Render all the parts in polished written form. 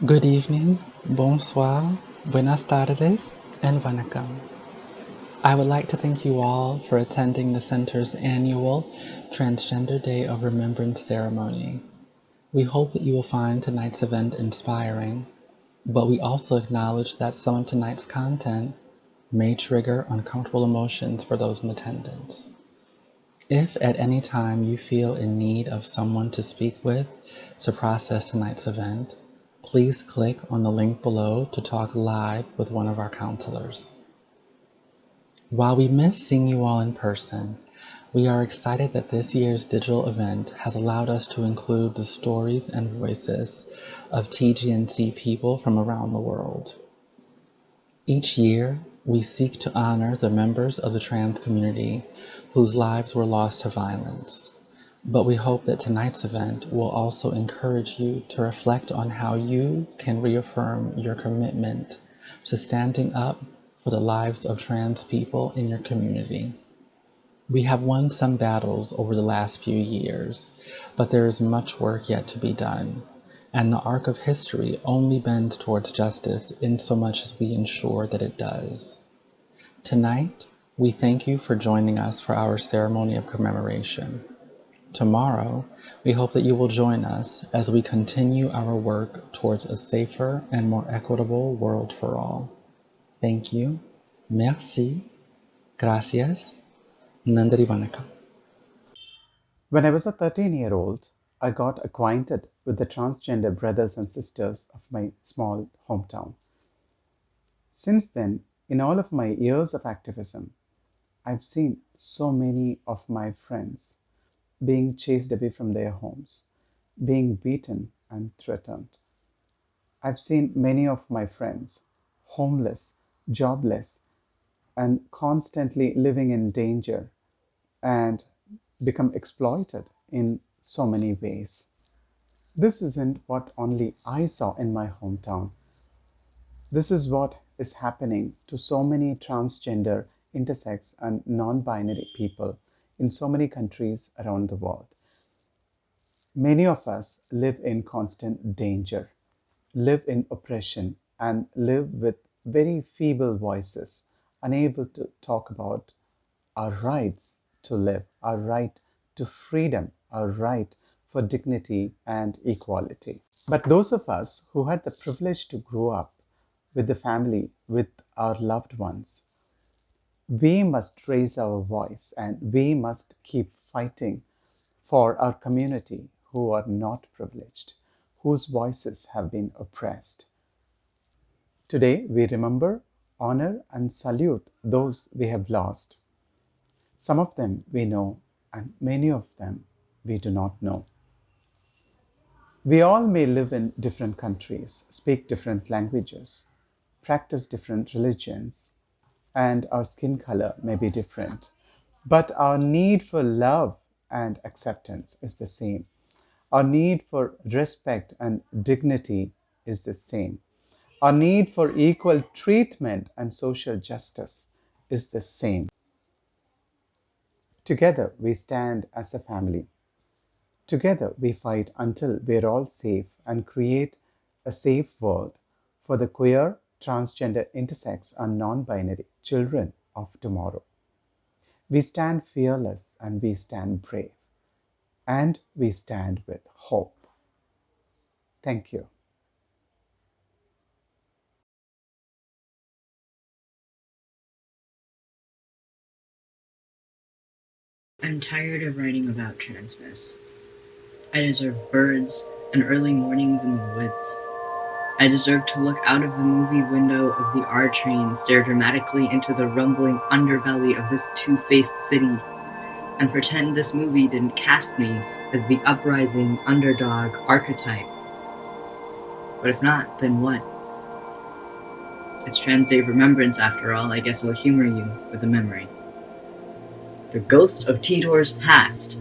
Good evening, bonsoir, buenas tardes, and vanakkam. I would like to thank you all for attending the Center's annual Transgender Day of Remembrance ceremony. We hope that you will find tonight's event inspiring, but we also acknowledge that some of tonight's content may trigger uncomfortable emotions for those in attendance. If at any time you feel in need of someone to speak with to process tonight's event, please click on the link below to talk live with one of our counselors. While we miss seeing you all in person, we are excited that this year's digital event has allowed us to include the stories and voices of TGNC people from around the world. Each year, we seek to honor the members of the trans community whose lives were lost to violence. But we hope that tonight's event will also encourage you to reflect on how you can reaffirm your commitment to standing up for the lives of trans people in your community. We have won some battles over the last few years, but there is much work yet to be done, and the arc of history only bends towards justice in so much as we ensure that it does. Tonight, we thank you for joining us for our ceremony of commemoration. Tomorrow, we hope that you will join us as we continue our work towards a safer and more equitable world for all. Thank you. Merci. Gracias. Nandri Vanakkam. When I was a 13-year-old, I got acquainted with the transgender brothers and sisters of my small hometown. Since then, in all of my years of activism, I've seen so many of my friends being chased away from their homes, being beaten and threatened. I've seen many of my friends homeless, jobless, and constantly living in danger and become exploited in so many ways. This isn't what only I saw in my hometown. This is what is happening to so many transgender, intersex, and non binary people in so many countries around the world. Many of us live in constant danger, live in oppression, and live with very feeble voices, unable to talk about our rights to live, our right to freedom, our right for dignity and equality. But those of us who had the privilege to grow up with the family, with our loved ones, we must raise our voice and we must keep fighting for our community who are not privileged, whose voices have been oppressed. Today, we remember, honor, and salute those we have lost. Some of them we know, and many of them we do not know. We all may live in different countries, speak different languages, practice different religions, and our skin color may be different. But our need for love and acceptance is the same. Our need for respect and dignity is the same. Our need for equal treatment and social justice is the same. Together we stand as a family. Together we fight until we're all safe and create a safe world for the queer, transgender, intersex, and non binary children of tomorrow. We stand fearless and we stand brave and we stand with hope. Thank you. I'm tired of writing about transness. I deserve birds and early mornings in the woods. I deserve to look out of the movie window of the R train, stare dramatically into the rumbling underbelly of this two-faced city, and pretend this movie didn't cast me as the uprising underdog archetype. But if not, then what? It's Trans Day of Remembrance after all. I guess I'll humor you with a memory. The ghost of Titor's past.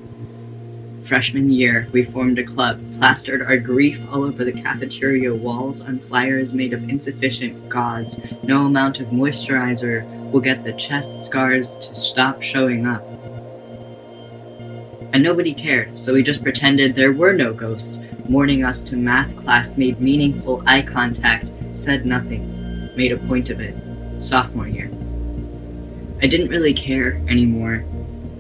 Freshman year, we formed a club, plastered our grief all over the cafeteria walls on flyers made of insufficient gauze. No amount of moisturizer will get the chest scars to stop showing up. And nobody cared, so we just pretended there were no ghosts, mourning us to math class, made meaningful eye contact, said nothing, made a point of it. Sophomore year. I didn't really care anymore.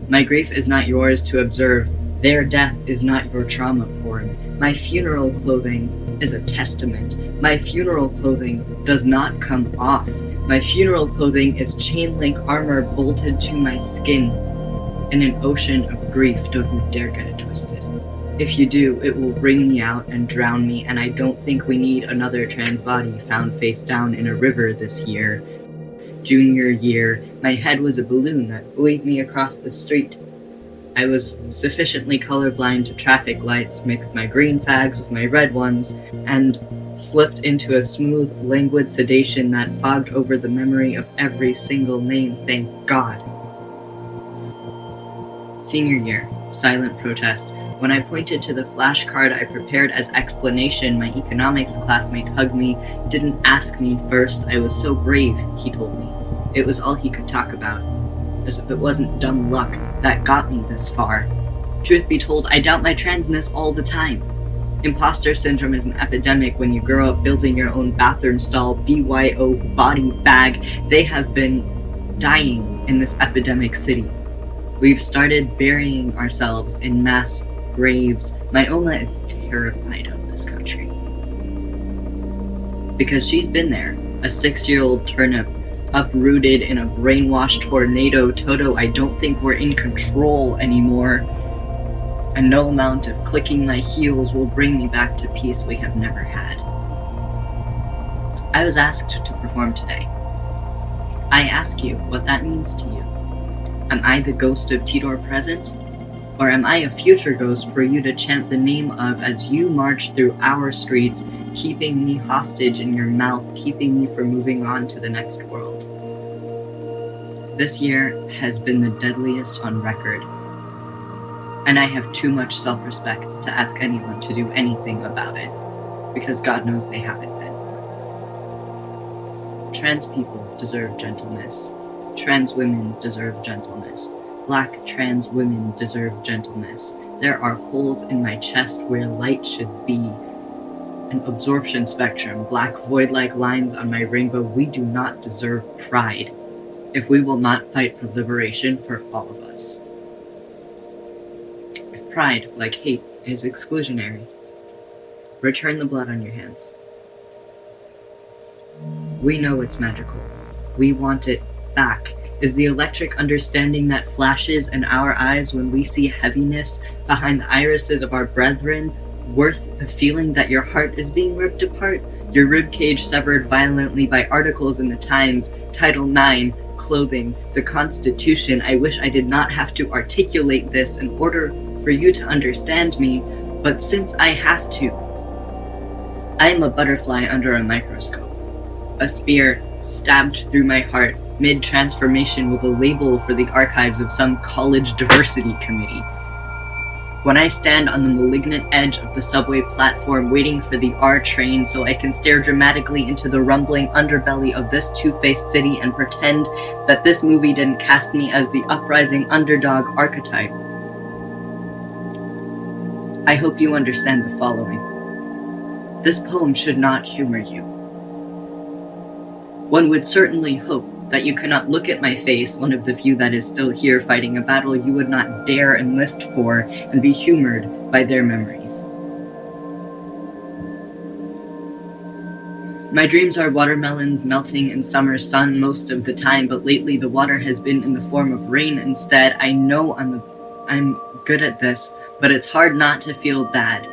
My grief is not yours to observe. Their death is not your trauma porn. My funeral clothing is a testament. My funeral clothing does not come off. My funeral clothing is chain link armor bolted to my skin. In an ocean of grief, don't you dare get it twisted. If you do, it will wring me out and drown me, and I don't think we need another trans body found face down in a river this year. Junior year, my head was a balloon that buoyed me across the street. I was sufficiently colorblind to traffic lights, mixed my green fags with my red ones, and slipped into a smooth, languid sedation that fogged over the memory of every single name, thank God. Senior year, silent protest. When I pointed to the flashcard I prepared as explanation, my economics classmate hugged me, didn't ask me first. I was so brave, he told me. It was all he could talk about. As if it wasn't dumb luck that got me this far. Truth be told, I doubt my transness all the time. Imposter syndrome is an epidemic when you grow up building your own bathroom stall, BYO body bag. They have been dying in this epidemic city. We've started burying ourselves in mass graves. My Oma is terrified of this country. Because she's been there, a 6-year-old turnip, uprooted in a brainwashed tornado. Toto, I don't think we're in control anymore. And no amount of clicking my heels will bring me back to peace we have never had. I was asked to perform today. I ask you what that means to you. Am I the ghost of Tidor present? Or am I a future ghost for you to chant the name of as you march through our streets, keeping me hostage in your mouth, keeping me from moving on to the next world? This year has been the deadliest on record, and I have too much self-respect to ask anyone to do anything about it, because God knows they haven't been. Trans people deserve gentleness. Trans women deserve gentleness. Black trans women deserve gentleness. There are holes in my chest where light should be. An absorption spectrum, black void-like lines on my rainbow. We do not deserve pride if we will not fight for liberation for all of us. If pride, like hate, is exclusionary, return the blood on your hands. We know it's magical. We want it back. Is the electric understanding that flashes in our eyes when we see heaviness behind the irises of our brethren worth the feeling that your heart is being ripped apart? Your ribcage severed violently by articles in the Times, Title IX, clothing, the Constitution. I wish I did not have to articulate this in order for you to understand me, but since I have to, I am a butterfly under a microscope. A spear stabbed through my heart mid-transformation with a label for the archives of some college diversity committee. When I stand on the malignant edge of the subway platform waiting for the R train so I can stare dramatically into the rumbling underbelly of this two-faced city and pretend that this movie didn't cast me as the uprising underdog archetype, I hope you understand the following. This poem should not humor you. One would certainly hope that you cannot look at my face, one of the few that is still here fighting a battle you would not dare enlist for, and be humored by their memories. My dreams are watermelons melting in summer sun most of the time, but lately the water has been in the form of rain instead. I know I'm good at this, but it's hard not to feel bad.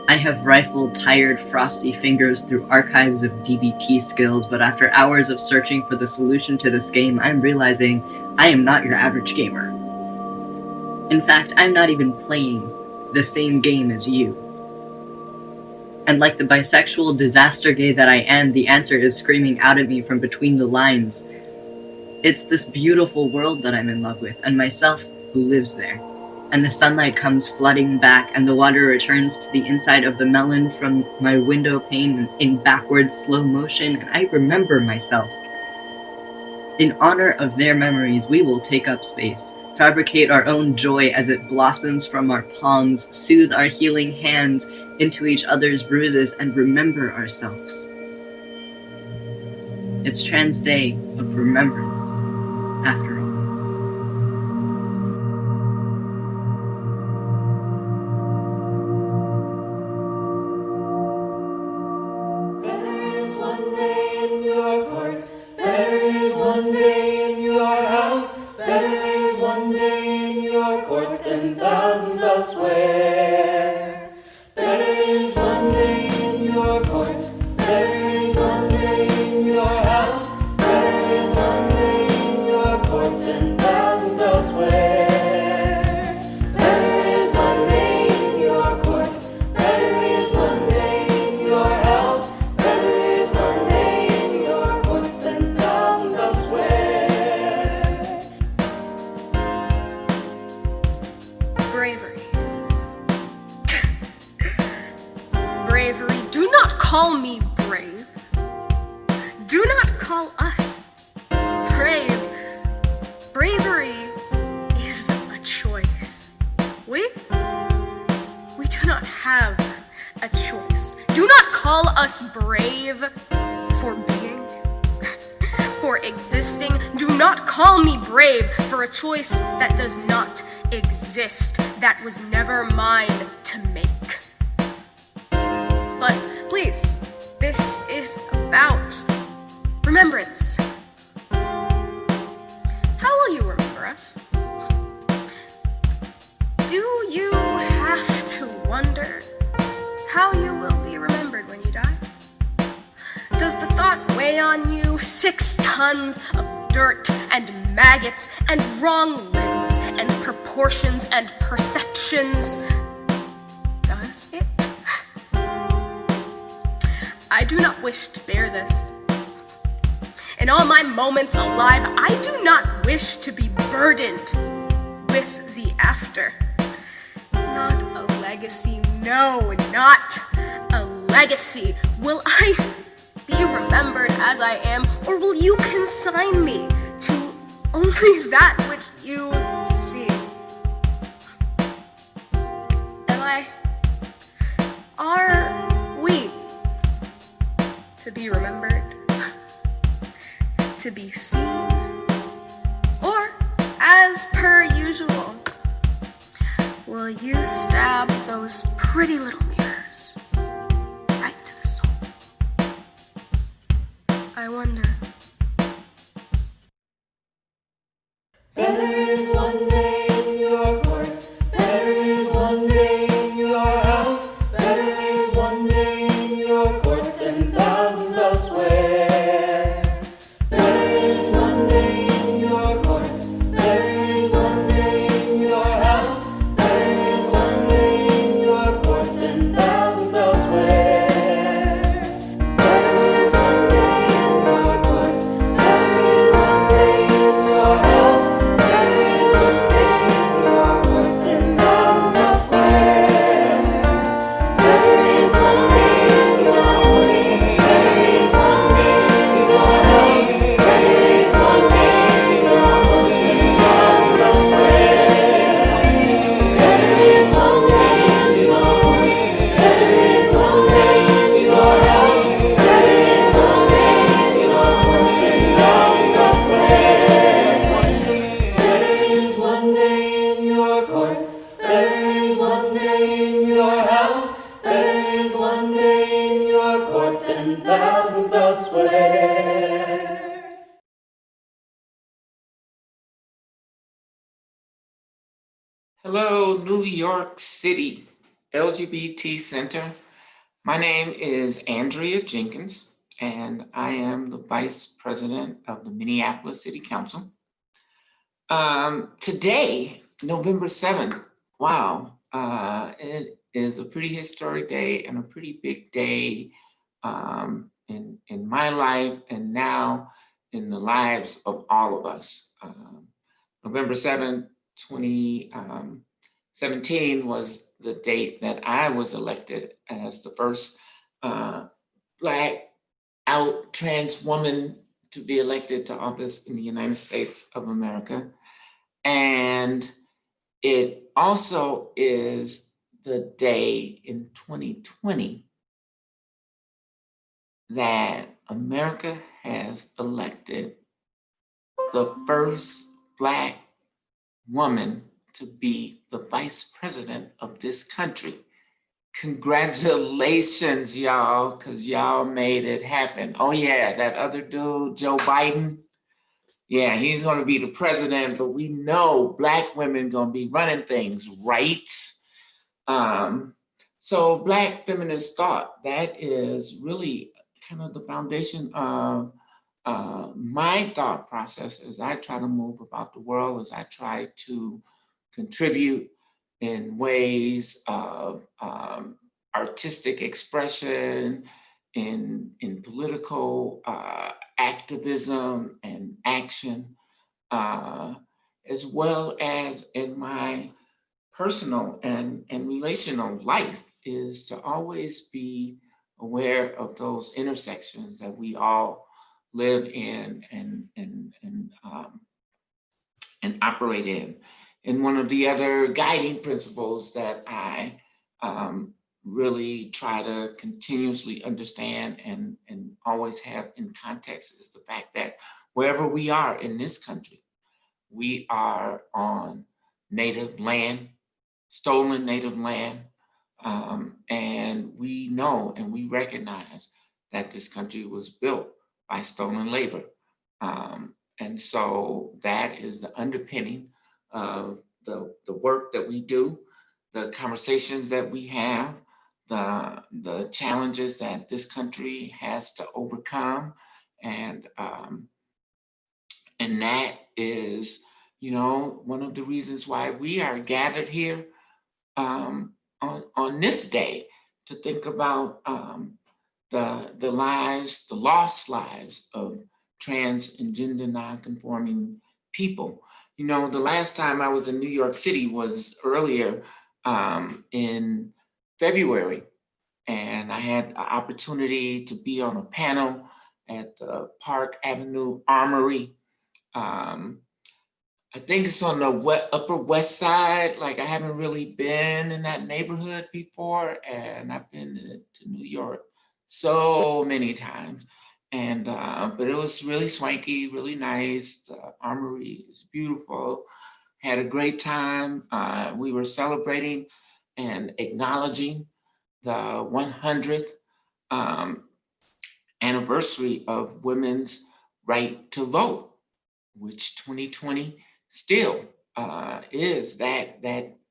I have rifled tired, frosty fingers through archives of DBT skills, but after hours of searching for the solution to this game, I'm realizing I am not your average gamer. In fact, I'm not even playing the same game as you. And like the bisexual disaster gay that I am, the answer is screaming out at me from between the lines. It's this beautiful world that I'm in love with, and myself who lives there. And the sunlight comes flooding back, and the water returns to the inside of the melon from my window pane in backwards slow motion, and I remember myself. In honor of their memories, we will take up space. fabricate our own joy as it blossoms from our palms, soothe our healing hands into each other's bruises, and remember ourselves. It's Trans Day of Remembrance, after all. Bravery. Do not call me brave. Do not call us brave. Bravery is a choice. We do not have a choice. Do not call us brave for being, for existing. Do not call me brave for a choice that does not exist, that was never mine to make. But please, this is about remembrance. How will you remember us? Do you have to wonder how you will be remembered when you die? Does the thought weigh on you 6 tons of dirt and maggots and wrong limbs and proportions and perceptions? Does it? I do not wish to bear this. In all my moments alive, I do not wish to be burdened with the after. Not a legacy, no, not a legacy. Will I be remembered as I am, or will you consign me to only that which you see? Are we to be remembered, to be seen, or, as per usual, will you stab those pretty little mirrors right to the soul? I wonder. Better is one day in your courts, better is one day in your house, better is one day in your courts than thousands elsewhere. Better is one day in your courts, better is one day in your house, better is one day in your courts than thousands elsewhere. Better is one day in your courts, better is one day in your house, better is one day in your courts than thousands elsewhere. Better is one day in your courts, better is one day in your house, better is one day in your courts than thousands elsewhere. Better is one day in your courts, better is one day in your house, better is one day in your courts than thousands elsewhere. Better is one day in your courts, better is one day in your house, better is one day in your courts than thousands elsewhere. Hello, New York City LGBT Center. My name is Andrea Jenkins, and I am the Vice President of the Minneapolis City Council. Today, November 7th, wow, it is a pretty historic day and a pretty big day in my life and now in the lives of all of us. November 7th, 2017 was the date that I was elected as the first Black out trans woman to be elected to office in the United States of America. And it also is the day in 2020 that America has elected the first Black woman to be the vice president of this country. Congratulations, y'all, because y'all made it happen. Oh yeah, that other dude, Joe Biden, yeah, he's gonna be the president, but we know Black women gonna be running things, right? So Black feminist thought, that is really kind of the foundation of my thought process as I try to move about the world, as I try to contribute in ways of artistic expression, in political activism and action, as well as in my personal and relational life, is to always be aware of those intersections that we all live in and operate in. And one of the other guiding principles that I really try to continuously understand and always have in context is the fact that wherever we are in this country, we are on native land, stolen native land, and we know and we recognize that this country was built by stolen labor. And so that is the underpinning of the work that we do, the conversations that we have, the challenges that this country has to overcome. And that is, one of the reasons why we are gathered here on this day to think about the lives, the lost lives of trans and gender nonconforming people. The last time I was in New York City was earlier in February, and I had an opportunity to be on a panel at the Park Avenue Armory. I think it's on the Upper West Side. Like, I haven't really been in that neighborhood before, and I've been to New York so many times. And but it was really swanky, really nice. The Armory is beautiful. Had a great time. We were celebrating and acknowledging the 100th anniversary of women's right to vote, which 2020 still is that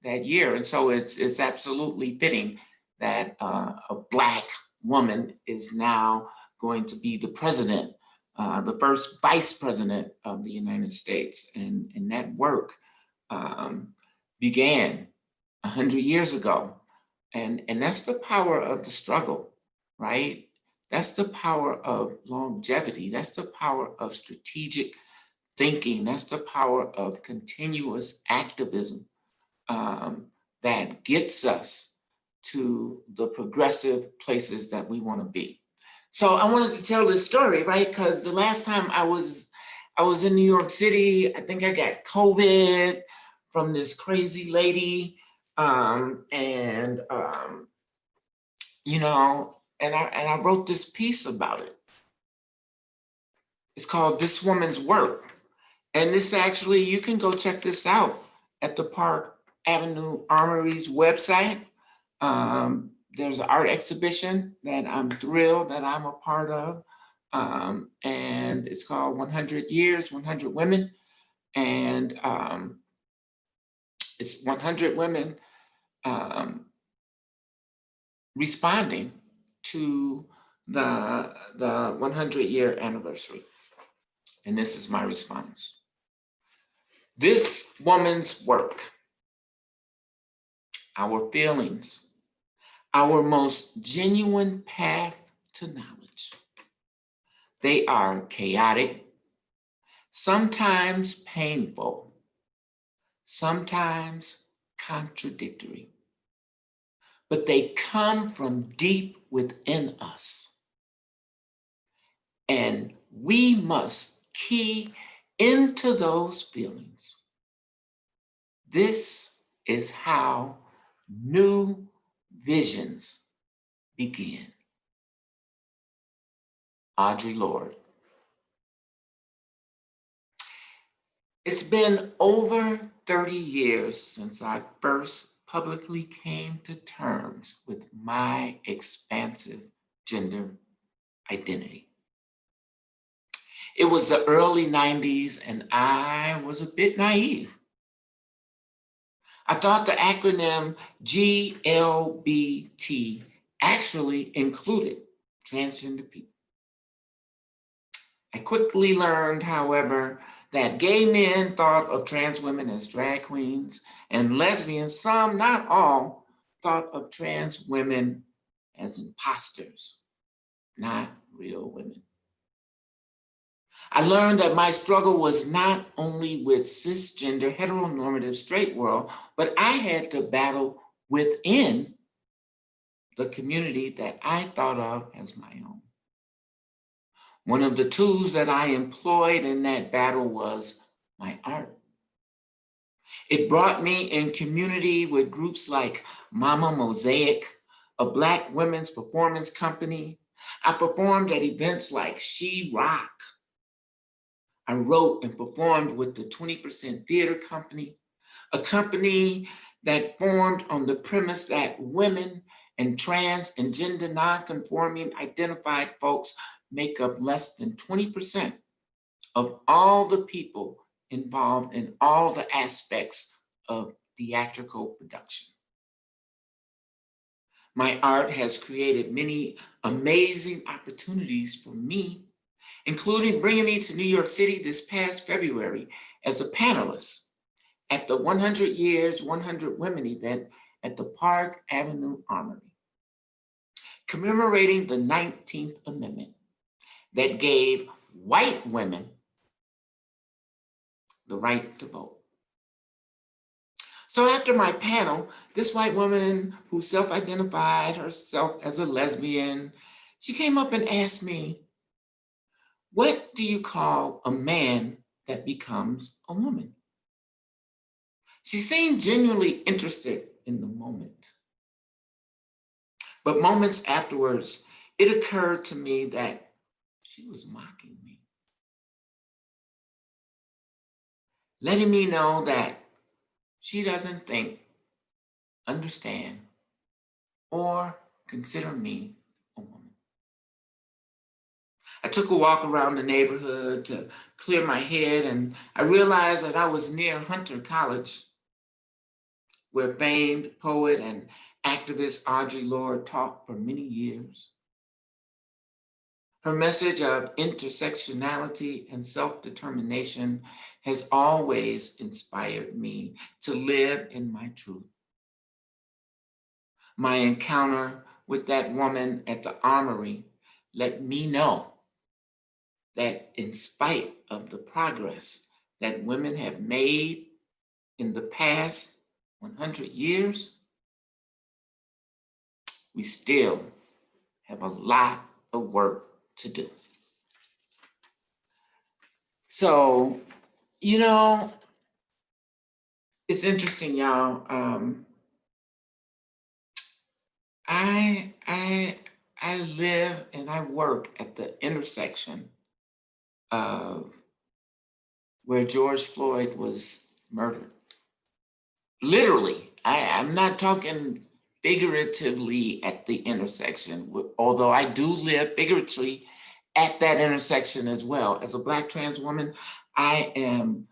year. And so it's absolutely fitting that a Black woman is now going to be the president, the first vice president of the United States. And that work began 100 years ago. And that's the power of the struggle, right? That's the power of longevity. That's the power of strategic thinking. That's the power of continuous activism that gets us to the progressive places that we want to be. So I wanted to tell this story, right? Because the last time I was in New York City, I think I got COVID from this crazy lady, and I wrote this piece about it. It's called "This Woman's Work." And this actually, you can go check this out at the Park Avenue Armory's website. There's an art exhibition that I'm thrilled that I'm a part of. And it's called 100 Years, 100 Women. And it's 100 women responding to the 100-year anniversary. And this is my response. This woman's work, our feelings, our most genuine path to knowledge. They are chaotic, sometimes painful, sometimes contradictory, but they come from deep within us. And we must key into those feelings This is how new visions begin. Audre Lorde. It's been over 30 years since I first publicly came to terms with my expansive gender identity. It was the early 90s and I was a bit naive. I thought the acronym GLBT actually included transgender people. I quickly learned, however, that gay men thought of trans women as drag queens, and lesbians, some, not all, thought of trans women as imposters, not real women. I learned that my struggle was not only with cisgender, heteronormative, straight world, but I had to battle within the community that I thought of as my own. One of the tools that I employed in that battle was my art. It brought me in community with groups like Mama Mosaic, a Black women's performance company. I performed at events like She Rock. I wrote and performed with the 20% Theater Company, a company that formed on the premise that women and trans and gender nonconforming identified folks make up less than 20% of all the people involved in all the aspects of theatrical production. My art has created many amazing opportunities for me, including bringing me to New York City this past February as a panelist at the 100 Years, 100 Women event at the Park Avenue Armory, commemorating the 19th Amendment that gave white women the right to vote. So after my panel, this white woman who self-identified herself as a lesbian, she came up and asked me, "What do you call a man that becomes a woman?" She seemed genuinely interested in the moment. But moments afterwards, it occurred to me that she was mocking me, letting me know that she doesn't think, understand, or consider me a woman. I took a walk around the neighborhood to clear my head, and I realized that I was near Hunter College, where famed poet and activist Audre Lorde taught for many years. Her message of intersectionality and self-determination has always inspired me to live in my truth. My encounter with that woman at the Armory let me know that in spite of the progress that women have made in the past 100 years, we still have a lot of work to do. So, it's interesting, y'all. I live and I work at the intersection of where George Floyd was murdered. Literally, I'm not talking figuratively at the intersection, although I do live figuratively at that intersection as well. As a Black trans woman, I am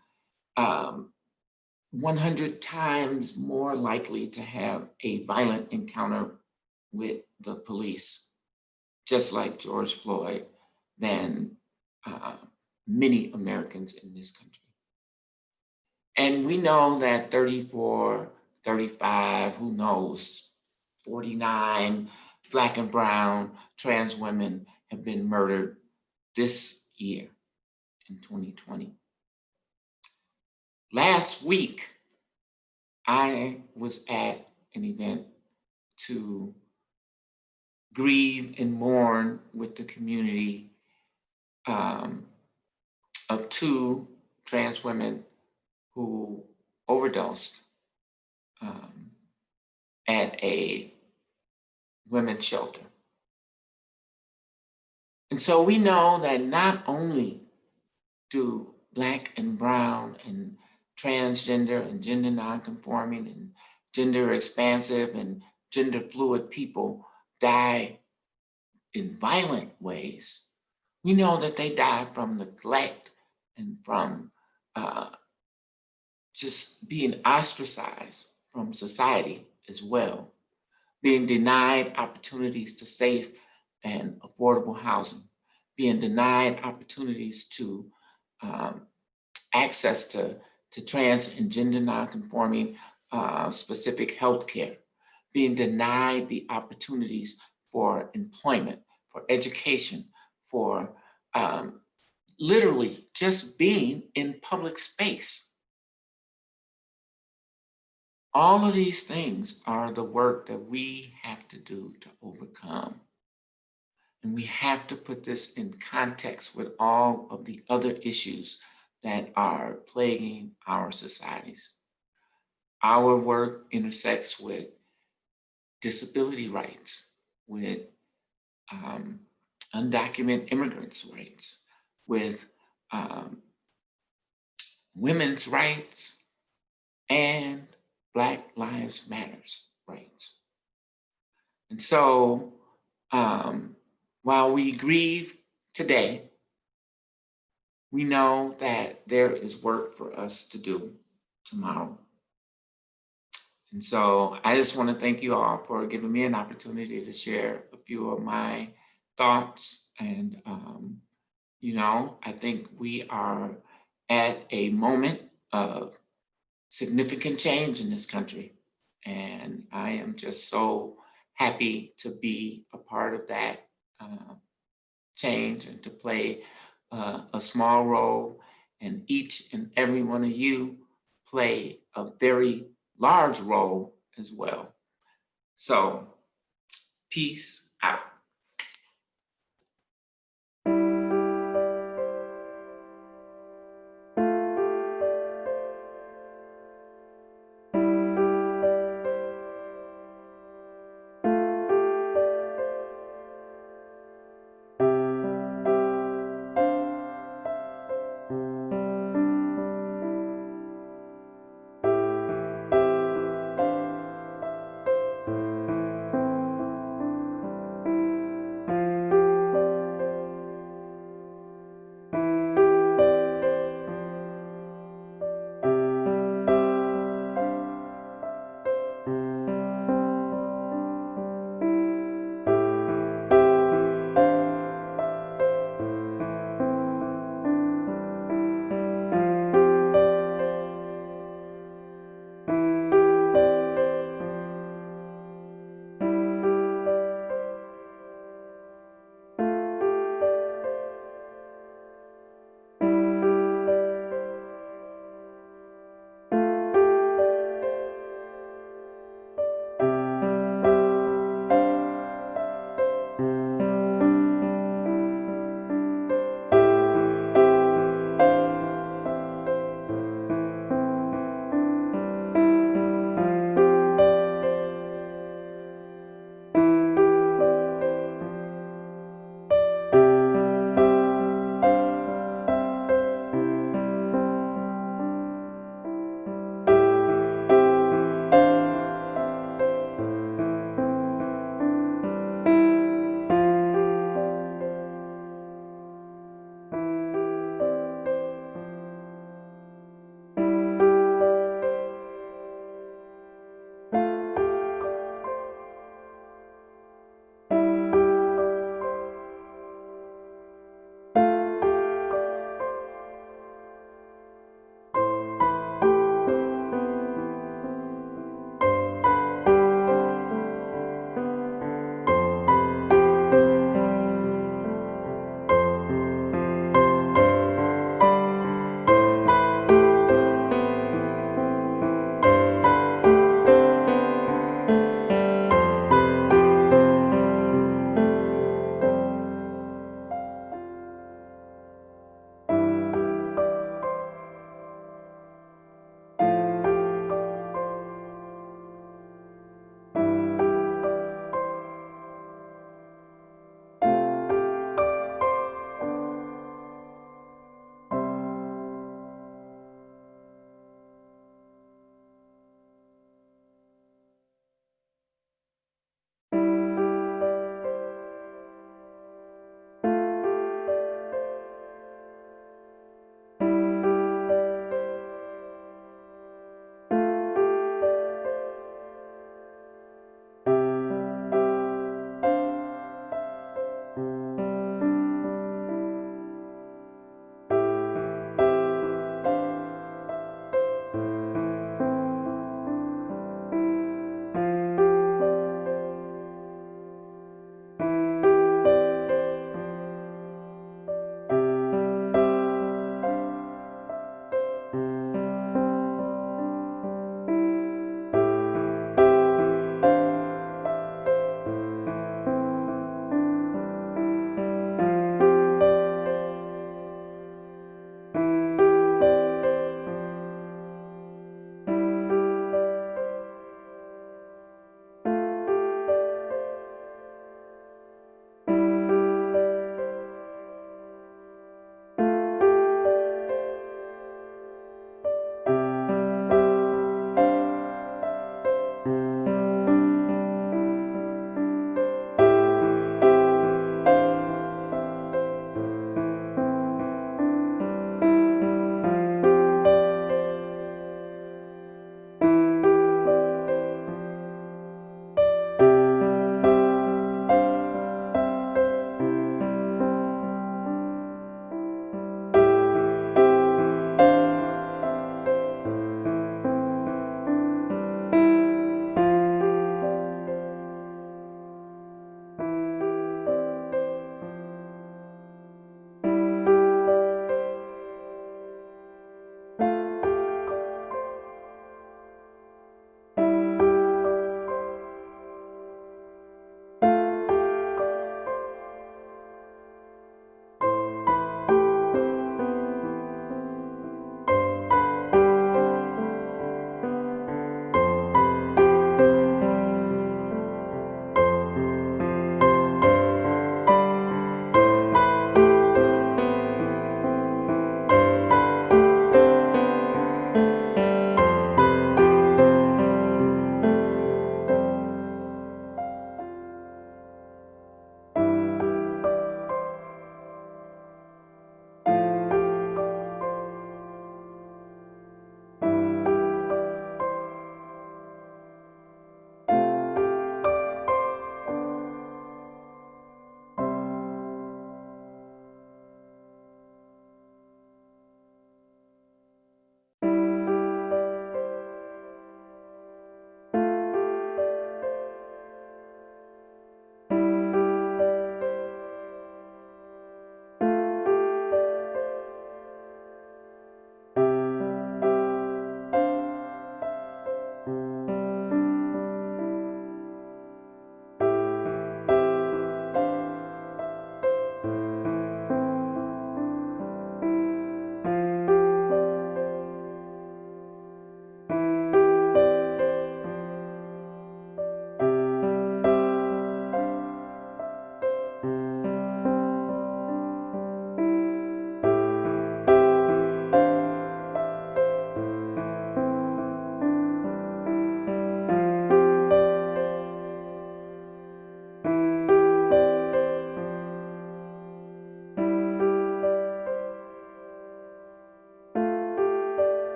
100 times more likely to have a violent encounter with the police, just like George Floyd, than many Americans in this country. And we know that 34, 35, who knows, 49 Black and brown trans women have been murdered this year in 2020. Last week, I was at an event to grieve and mourn with the community of two trans women who overdosed um, at a women's shelter. And so we know that not only do Black and brown and transgender and gender nonconforming and gender expansive and gender fluid people die in violent ways, we know that they die from neglect and from just being ostracized from society as well, being denied opportunities to safe and affordable housing, being denied opportunities to access to trans and gender nonconforming specific health care, being denied the opportunities for employment, for education, for literally just being in public space. All of these things are the work that we have to do to overcome. And we have to put this in context with all of the other issues that are plaguing our societies. Our work intersects with disability rights, with undocumented immigrants' rights, with women's rights, and Black Lives Matters rights. And so while we grieve today, we know that there is work for us to do tomorrow. And so I just want to thank you all for giving me an opportunity to share a few of my thoughts. And, I think we are at a moment of significant change in this country. And I am just so happy to be a part of that change and to play a small role. And each and every one of you play a very large role as well. So, peace out.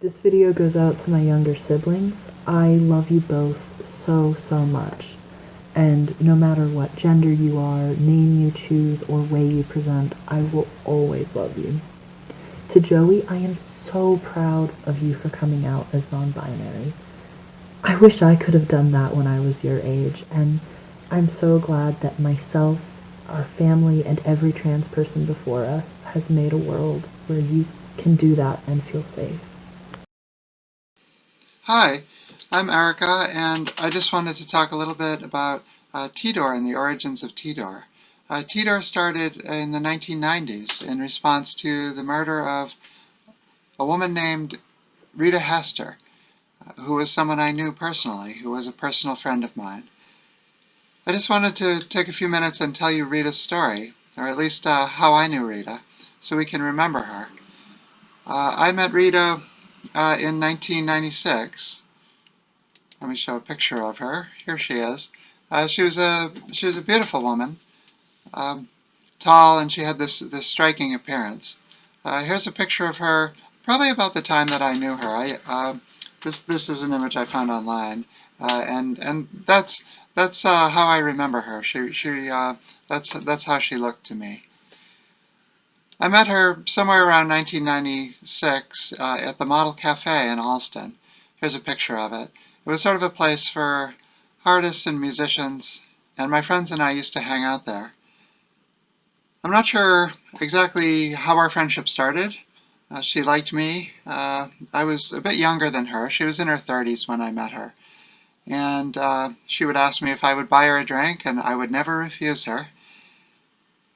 This video goes out to my younger siblings. I love you both so, so much. And no matter what gender you are, name you choose, or way you present, I will always love you. To Joey, I am so proud of you for coming out as non-binary. I wish I could have done that when I was your age, and I'm so glad that myself, our family, and every trans person before us has made a world where you can do that and feel safe. Hi, I'm Erica, and I just wanted to talk a little bit about TDOR and the origins of TDOR. TDOR started in the 1990s in response to the murder of a woman named Rita Hester, who was someone I knew personally, who was a personal friend of mine. I just wanted to take a few minutes and tell you Rita's story, or at least how I knew Rita, so we can remember her. I met Rita in 1996. Let me show a picture of her. Here she is. She was a beautiful woman, tall, and she had this striking appearance. Here's a picture of her, probably about the time that I knew her. This is an image I found online, and that's how I remember her. That's how she looked to me. I met her somewhere around 1996 at the Model Cafe in Allston. Here's a picture of it. It was sort of a place for artists and musicians, and my friends and I used to hang out there. I'm not sure exactly how our friendship started. She liked me. I was a bit younger than her. She was in her 30s when I met her. And she would ask me if I would buy her a drink, and I would never refuse her.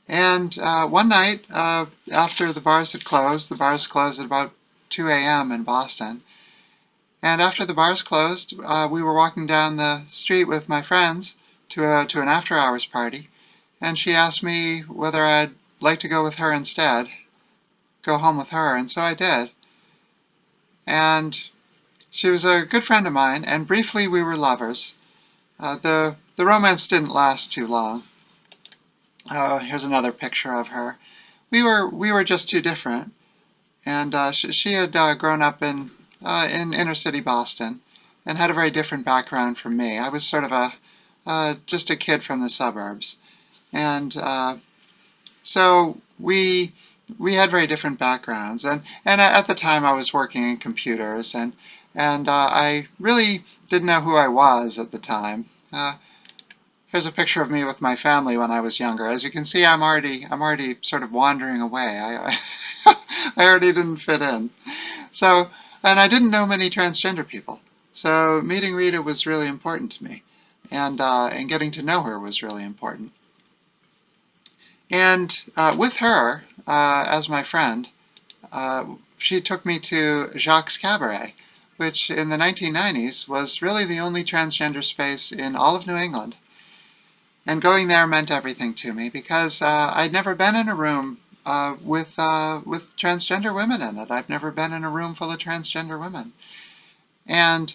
And one night, after the bars had closed, the bars closed at about 2 a.m. in Boston. And after the bars closed, we were walking down the street with my friends to an after-hours party. And she asked me whether I'd like to go with her instead, go home with her. And so I did. And she was a good friend of mine, and briefly we were lovers. The romance didn't last too long. Here's another picture of her. We were just too different, and she had grown up in inner city Boston, and had a very different background from me. I was sort of just a kid from the suburbs, and so we had very different backgrounds. And at the time I was working in computers, and I really didn't know who I was at the time. Here's a picture of me with my family when I was younger. As you can see, I'm already sort of wandering away. I already didn't fit in. So, and I didn't know many transgender people. So meeting Rita was really important to me, and getting to know her was really important. And with her as my friend, she took me to Jacques Cabaret, which in the 1990s was really the only transgender space in all of New England. And going there meant everything to me, because I'd never been in a room with transgender women in it. I've never been in a room full of transgender women. And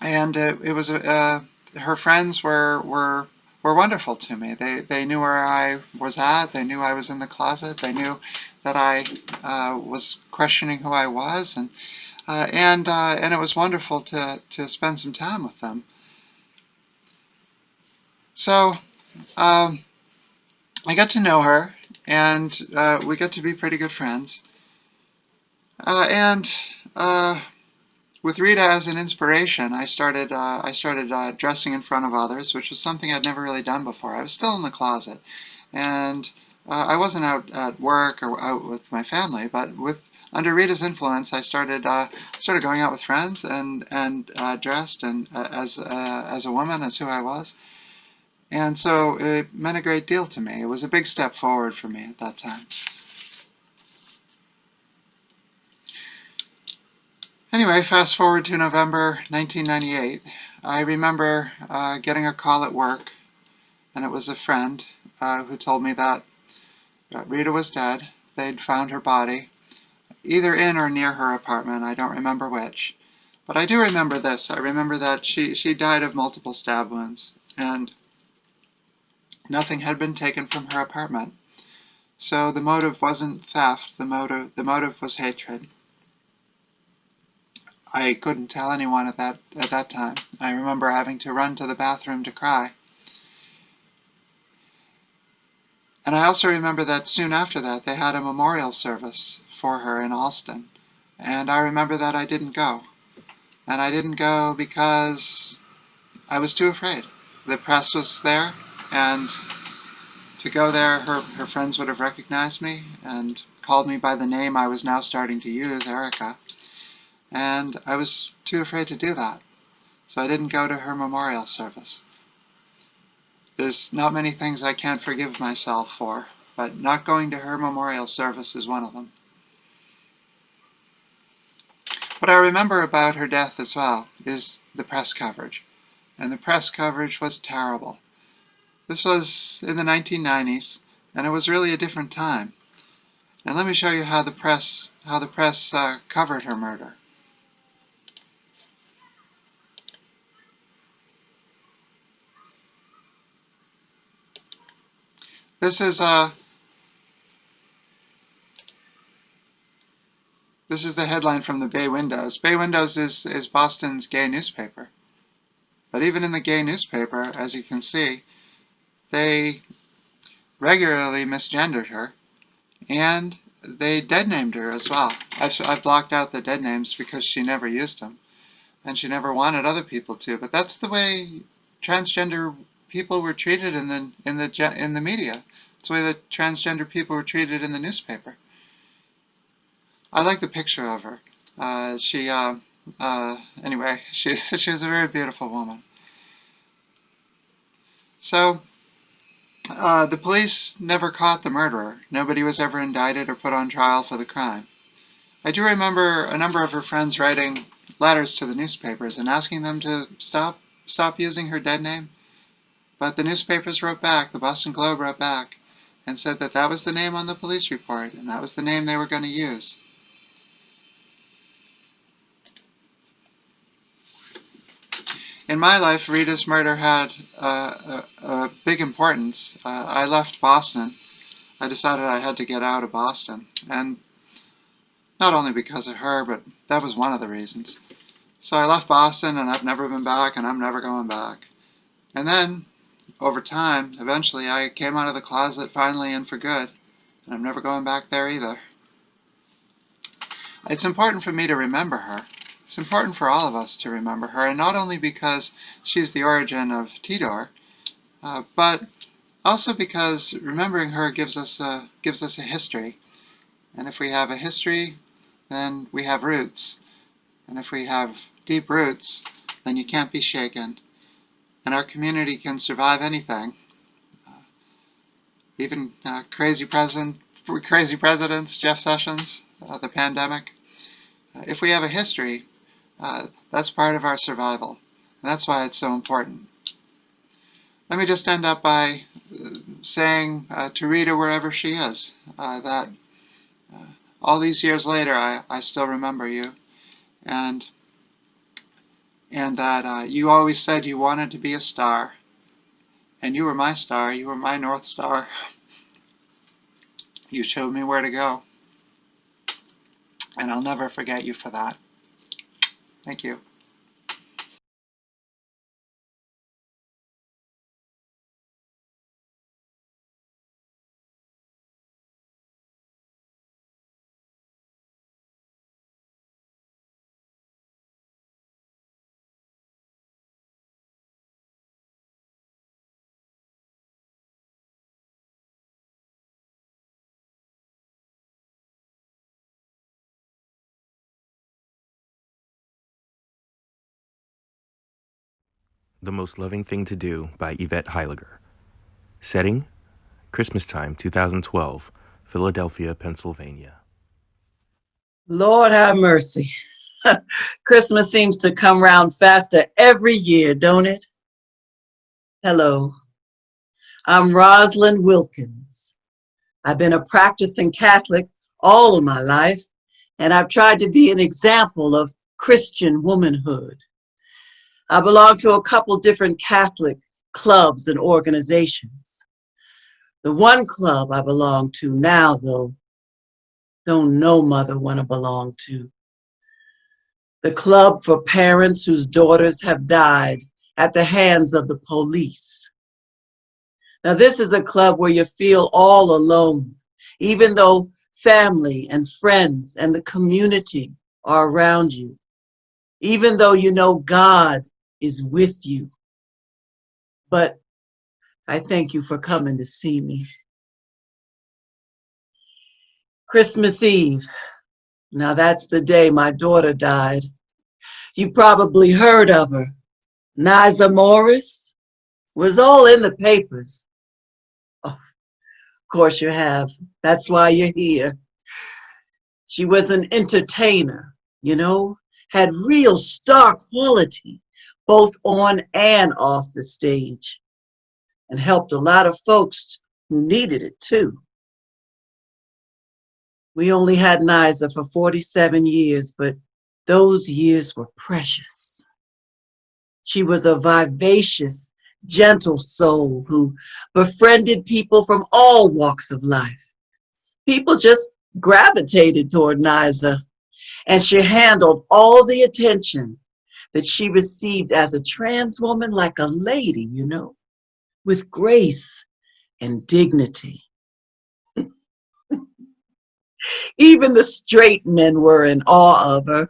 it was her friends were wonderful to me. They knew where I was at. They knew I was in the closet. They knew that I was questioning who I was, and it was wonderful to spend some time with them. So I got to know her, and we got to be pretty good friends. With Rita as an inspiration, I started dressing in front of others, which was something I'd never really done before. I was still in the closet, and I wasn't out at work or out with my family. But under Rita's influence, I started going out with friends and dressed and as a woman, as who I was. And so it meant a great deal to me. It was a big step forward for me at that time. Anyway, fast forward to November 1998. I remember getting a call at work, and it was a friend who told me that Rita was dead. They'd found her body, either in or near her apartment. I don't remember which. But I do remember this. I remember that she died of multiple stab wounds, and nothing had been taken from her apartment. So the motive wasn't theft. The motive was hatred. I couldn't tell anyone at that time. I remember having to run to the bathroom to cry. And I also remember that soon after that they had a memorial service for her in Alston. And I remember that I didn't go. And I didn't go because I was too afraid. The press was there, and to go there, her friends would have recognized me and called me by the name I was now starting to use, Erica. And I was too afraid to do that. So I didn't go to her memorial service. There's not many things I can't forgive myself for, but not going to her memorial service is one of them. What I remember about her death as well is the press coverage. And the press coverage was terrible. This was in the 1990s, and it was really a different time. And let me show you how the press covered her murder. This is the headline from the Bay Windows. Bay Windows is Boston's gay newspaper. But even in the gay newspaper, as you can see, they regularly misgendered her, and they dead named her as well. I've blocked out the dead names because she never used them, and she never wanted other people to. But that's the way transgender people were treated in the media. It's the way that transgender people were treated in the newspaper. I like the picture of her. Anyway, she was a very beautiful woman. So The police never caught the murderer. Nobody was ever indicted or put on trial for the crime. I do remember a number of her friends writing letters to the newspapers and asking them to stop using her dead name. But the newspapers wrote back, the Boston Globe wrote back, and said that that was the name on the police report, and that was the name they were going to use. In my life, Rita's murder had a big importance. I left Boston. I decided I had to get out of Boston, and not only because of her, but that was one of the reasons. So I left Boston, and I've never been back, and I'm never going back. And then, over time, eventually I came out of the closet finally and for good, and I'm never going back there either. It's important for me to remember her. It's important for all of us to remember her, and not only because she's the origin of Tidor, but also because remembering her gives us a history. And if we have a history, then we have roots. And if we have deep roots, then you can't be shaken. And our community can survive anything. Even crazy presidents, Jeff Sessions, the pandemic. If we have a history, that's part of our survival. And that's why it's so important. Let me just end up by saying to Rita, wherever she is, that all these years later, I still remember you, and that you always said you wanted to be a star, and you were my star, you were my North Star. You showed me where to go, and I'll never forget you for that. Thank you. The Most Loving Thing to Do by Yvette Heiliger. Setting, Christmas time, 2012, Philadelphia, Pennsylvania. Lord have mercy. Christmas seems to come round faster every year, don't it? Hello, I'm Rosalind Wilkins. I've been a practicing Catholic all of my life, and I've tried to be an example of Christian womanhood. I belong to a couple different Catholic clubs and organizations. The one club I belong to now, though, don't no mother want to belong to. The club for parents whose daughters have died at the hands of the police. Now, this is a club where you feel all alone, even though family and friends and the community are around you, even though you know God is with you. But I thank you for coming to see me. Christmas Eve. Now that's the day my daughter died. You probably heard of her. Niza Morris was all in the papers. Oh, of course you have. That's why you're here. She was an entertainer, you know, had real star quality, both on and off the stage, and helped a lot of folks who needed it too. We only had Niza for 47 years, but those years were precious. She was a vivacious, gentle soul who befriended people from all walks of life. People just gravitated toward Niza, and she handled all the attention that she received as a trans woman like a lady, you know, with grace and dignity. Even the straight men were in awe of her.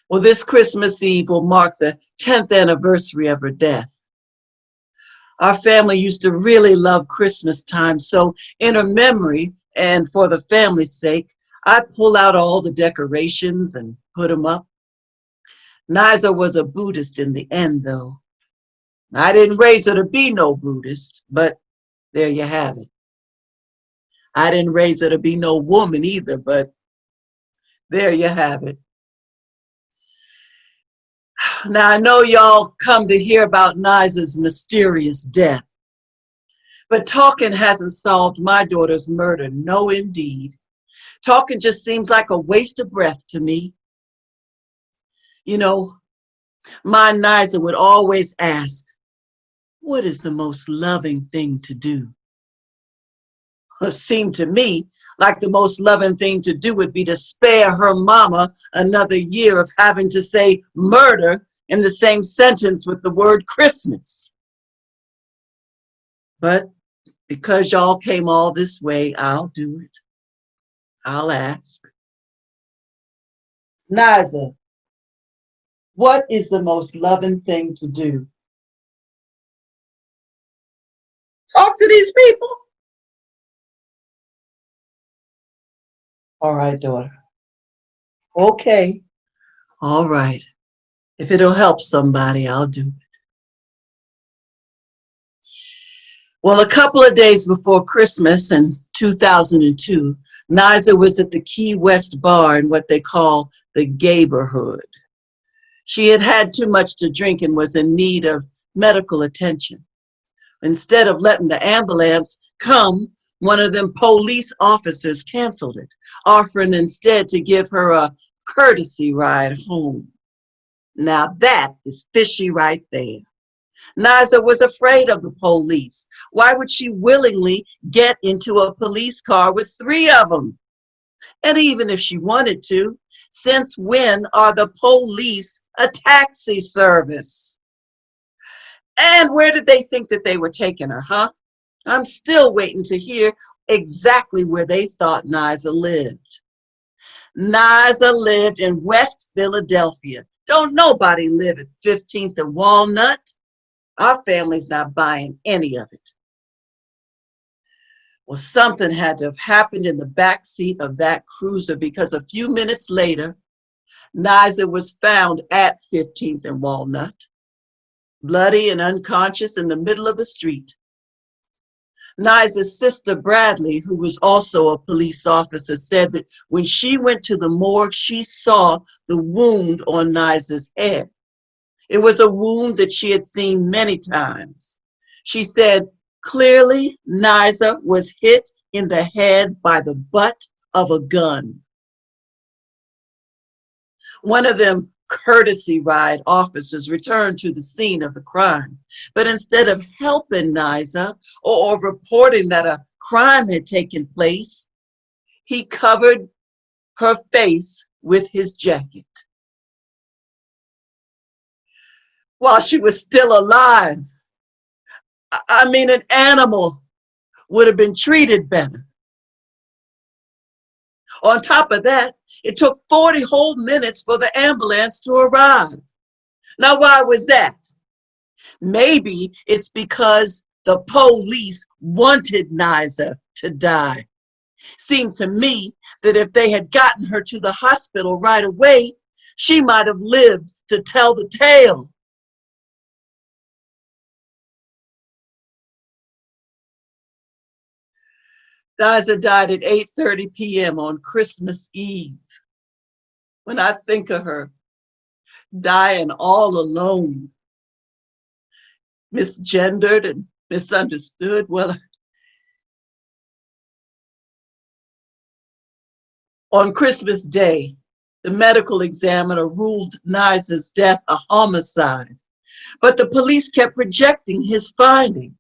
Well, this Christmas Eve will mark the 10th anniversary of her death. Our family used to really love Christmas time, so in her memory and for the family's sake, I pull out all the decorations and put them up. Niza was a Buddhist in the end, though. I didn't raise her to be no Buddhist, but there you have it. I didn't raise her to be no woman either, but there you have it. Now, I know y'all come to hear about Niza's mysterious death, but talking hasn't solved my daughter's murder. No, indeed. Talking just seems like a waste of breath to me. You know, my Niza would always ask, what is the most loving thing to do? It seemed to me like the most loving thing to do would be to spare her mama another year of having to say murder in the same sentence with the word Christmas. But because y'all came all this way, I'll do it. I'll ask. Niza, what is the most loving thing to do? Talk to these people. All right, daughter. Okay. All right. If it'll help somebody, I'll do it. Well, a couple of days before Christmas in 2002, Niza was at the Key West bar in what they call the Gayborhood. She had had too much to drink and was in need of medical attention. Instead of letting the ambulance come, one of them police officers canceled it, offering instead to give her a courtesy ride home. Now that is fishy right there. Niza was afraid of the police. Why would she willingly get into a police car with three of them? And even if she wanted to, since when are the police a taxi service? And where did they think that they were taking her, huh? I'm still waiting to hear exactly where they thought Niza lived. Niza lived in West Philadelphia. Don't nobody live at 15th and Walnut. Our family's not buying any of it. Well, something had to have happened in the back seat of that cruiser, because a few minutes later, Niza was found at 15th and Walnut, bloody and unconscious in the middle of the street. Niza's sister Bradley, who was also a police officer, said that when she went to the morgue, she saw the wound on Niza's head. It was a wound that she had seen many times. She said, clearly, Niza was hit in the head by the butt of a gun. One of them courtesy ride officers returned to the scene of the crime, but instead of helping Niza or reporting that a crime had taken place, he covered her face with his jacket. While she was still alive, an animal would have been treated better. On top of that, it took 40 whole minutes for the ambulance to arrive. Now, why was that? Maybe it's because the police wanted Niza to die. Seemed to me that if they had gotten her to the hospital right away, she might have lived to tell the tale. Niza died at 8:30 p.m. on Christmas Eve. When I think of her dying all alone, misgendered and misunderstood, well, on Christmas Day, the medical examiner ruled Niza's death a homicide, but the police kept rejecting his finding.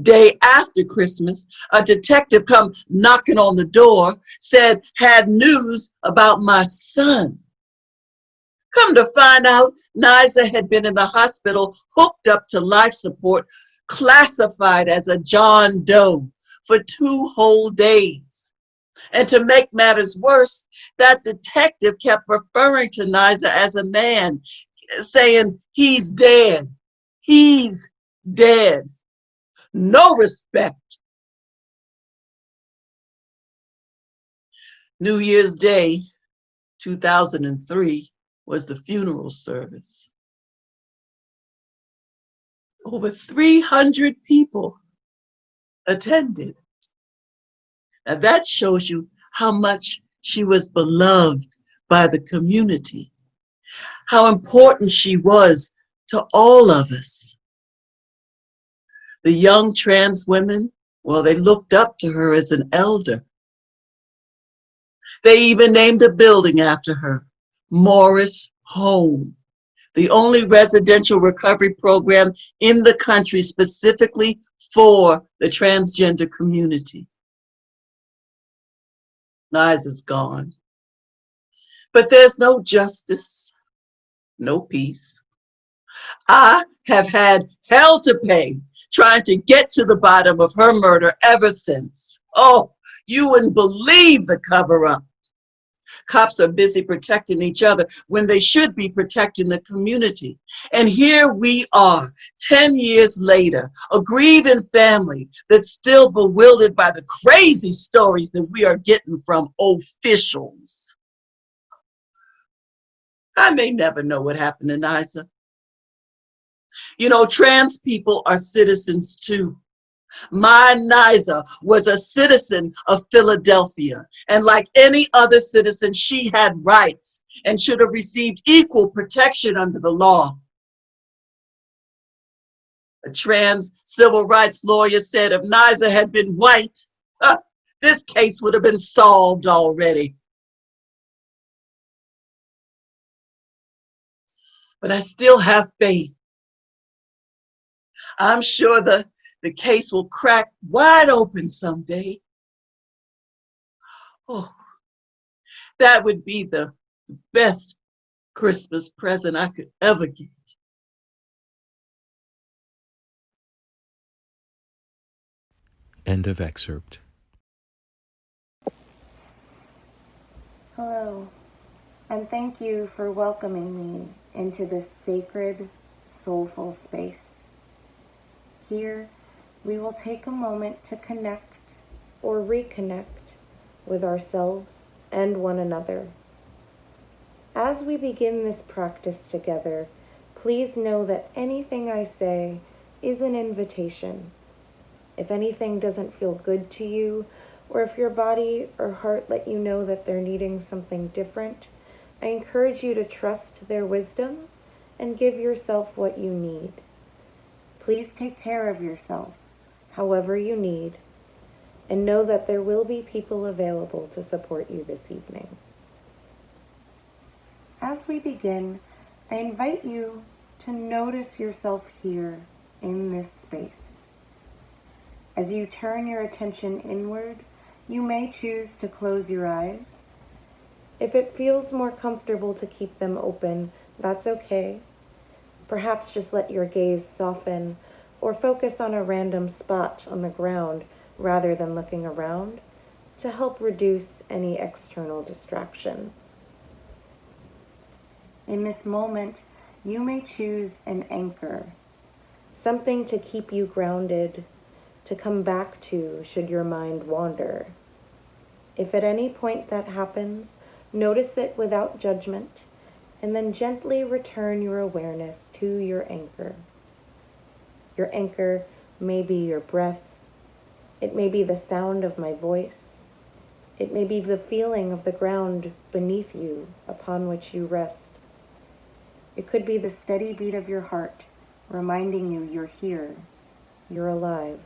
Day after Christmas, a detective come knocking on the door, said, had news about my son. Come to find out, Niza had been in the hospital hooked up to life support, classified as a John Doe for 2 whole days. And to make matters worse, that detective kept referring to Niza as a man, saying, he's dead. He's dead. No respect. New Year's Day, 2003, was the funeral service. Over 300 people attended. Now that shows you how much she was beloved by the community, how important she was to all of us. The young trans women, well, they looked up to her as an elder. They even named a building after her, Morris Home, the only residential recovery program in the country specifically for the transgender community. Liza's gone. But there's no justice, no peace. I have had hell to pay trying to get to the bottom of her murder ever since. Oh, you wouldn't believe the cover-up. Cops are busy protecting each other when they should be protecting the community. And here we are, 10 years later, a grieving family that's still bewildered by the crazy stories that we are getting from officials. I may never know what happened to Nisa. You know, trans people are citizens too. My Nisa was a citizen of Philadelphia, and like any other citizen, she had rights and should have received equal protection under the law. A trans civil rights lawyer said if Nisa had been white, this case would have been solved already. But I still have faith. I'm sure the case will crack wide open someday. Oh, that would be the best Christmas present I could ever get. End of excerpt. Hello, and thank you for welcoming me into this sacred, soulful space. Here, we will take a moment to connect or reconnect with ourselves and one another. As we begin this practice together, please know that anything I say is an invitation. If anything doesn't feel good to you, or if your body or heart let you know that they're needing something different, I encourage you to trust their wisdom and give yourself what you need. Please take care of yourself, however you need, and know that there will be people available to support you this evening. As we begin, I invite you to notice yourself here in this space. As you turn your attention inward, you may choose to close your eyes. If it feels more comfortable to keep them open, that's okay. Perhaps just let your gaze soften or focus on a random spot on the ground rather than looking around to help reduce any external distraction. In this moment, you may choose an anchor, something to keep you grounded, to come back to should your mind wander. If at any point that happens, notice it without judgment, and then gently return your awareness to your anchor. Your anchor may be your breath. It may be the sound of my voice. It may be the feeling of the ground beneath you upon which you rest. It could be the steady beat of your heart, reminding you you're here, you're alive.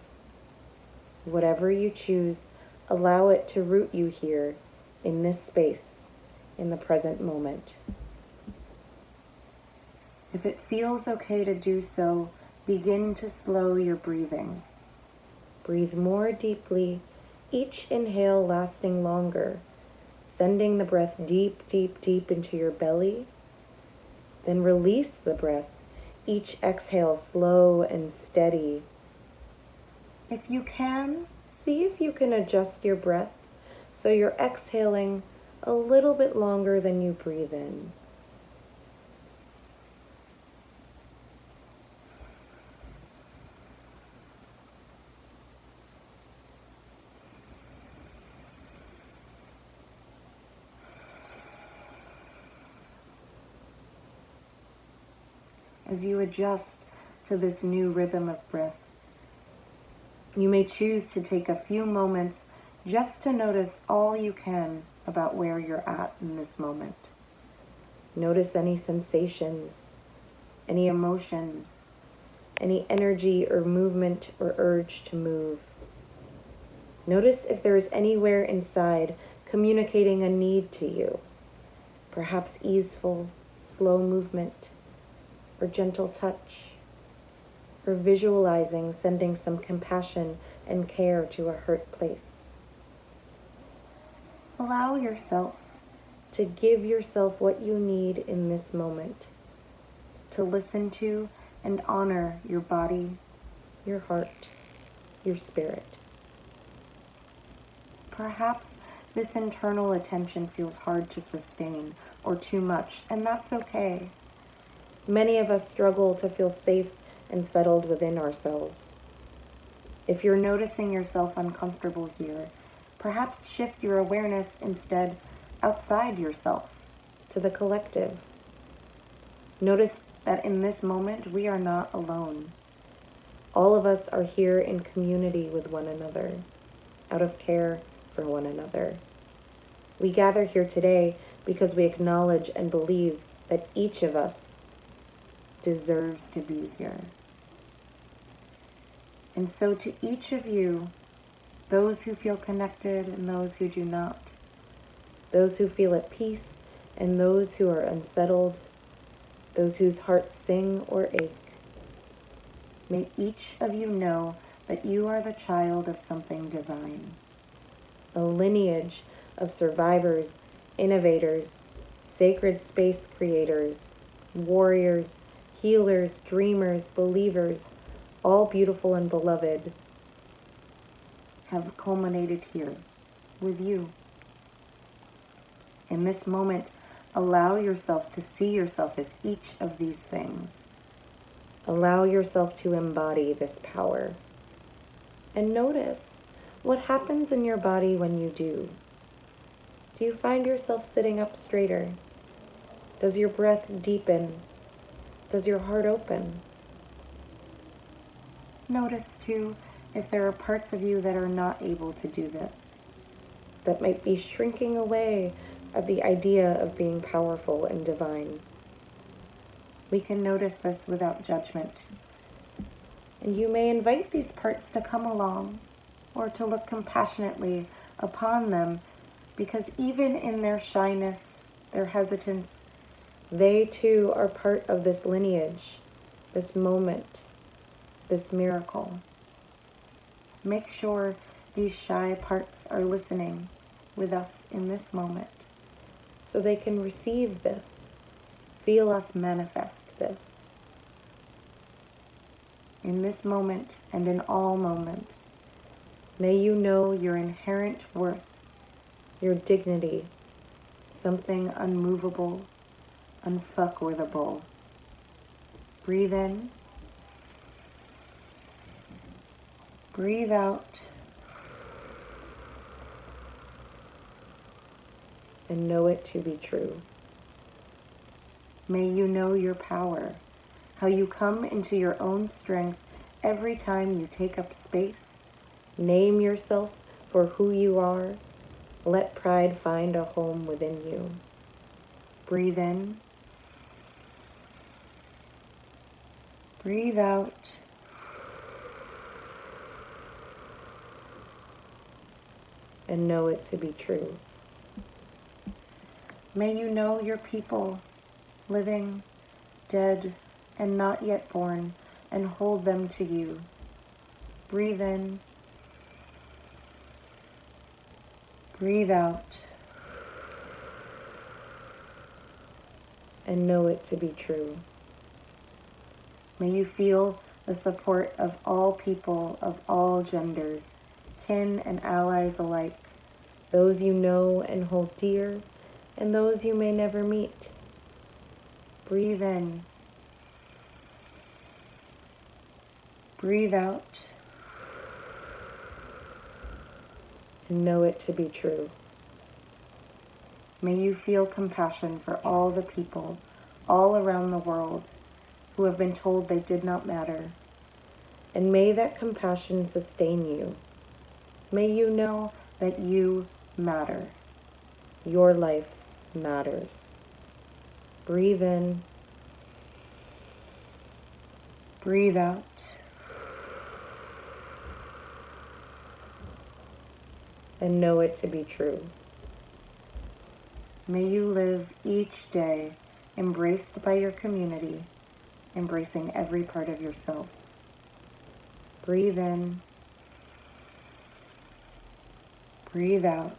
Whatever you choose, allow it to root you here, in this space, in the present moment. If it feels okay to do so, begin to slow your breathing. Breathe more deeply, each inhale lasting longer, sending the breath deep, deep, deep into your belly. Then release the breath, each exhale slow and steady. If you can, see if you can adjust your breath so you're exhaling a little bit longer than you breathe in. as you adjust to this new rhythm of breath. You may choose to take a few moments just to notice all you can about where you're at in this moment. Notice any sensations, any emotions, any energy or movement or urge to move. Notice if there is anywhere inside communicating a need to you, perhaps easeful, slow movement, or gentle touch, or visualizing sending some compassion and care to a hurt place. Allow yourself to give yourself what you need in this moment, to listen to and honor your body, your heart, your spirit. Perhaps this internal attention feels hard to sustain or too much, and that's okay. Many of us struggle to feel safe and settled within ourselves. If you're noticing yourself uncomfortable here, perhaps shift your awareness instead outside yourself to the collective. Notice that in this moment we are not alone. All of us are here in community with one another, out of care for one another. We gather here today because we acknowledge and believe that each of us deserves to be here. And so to each of you, those who feel connected and those who do not, those who feel at peace and those who are unsettled, those whose hearts sing or ache, may each of you know that you are the child of something divine, a lineage of survivors, innovators, sacred space creators, warriors, healers, dreamers, believers, all beautiful and beloved, have culminated here with you. In this moment, allow yourself to see yourself as each of these things. Allow yourself to embody this power. And notice what happens in your body when you do. Do you find yourself sitting up straighter? Does your breath deepen? Does your heart open? Notice too if there are parts of you that are not able to do this, that might be shrinking away at the idea of being powerful and divine. We can notice this without judgment. And you may invite these parts to come along or to look compassionately upon them, because even in their shyness, their hesitance, they too are part of this lineage, this moment, this miracle. Make sure these shy parts are listening with us in this moment so they can receive this, feel us manifest this. In this moment and in all moments, may you know your inherent worth, your dignity, something unmovable, unfuckwithable. Breathe in. Breathe out. And know it to be true. May you know your power, how you come into your own strength every time you take up space. Name yourself for who you are. Let pride find a home within you. Breathe in. Breathe out. And know it to be true. May you know your people, living, dead, and not yet born, and hold them to you. Breathe in. Breathe out. And know it to be true. May you feel the support of all people of all genders, kin and allies alike, those you know and hold dear, and those you may never meet. Breathe in. Breathe out. And know it to be true. May you feel compassion for all the people all around the world who have been told they did not matter. And may that compassion sustain you. May you know that you matter. Your life matters. Breathe in. Breathe out. And know it to be true. May you live each day embraced by your community, embracing every part of yourself. Breathe in. Breathe out.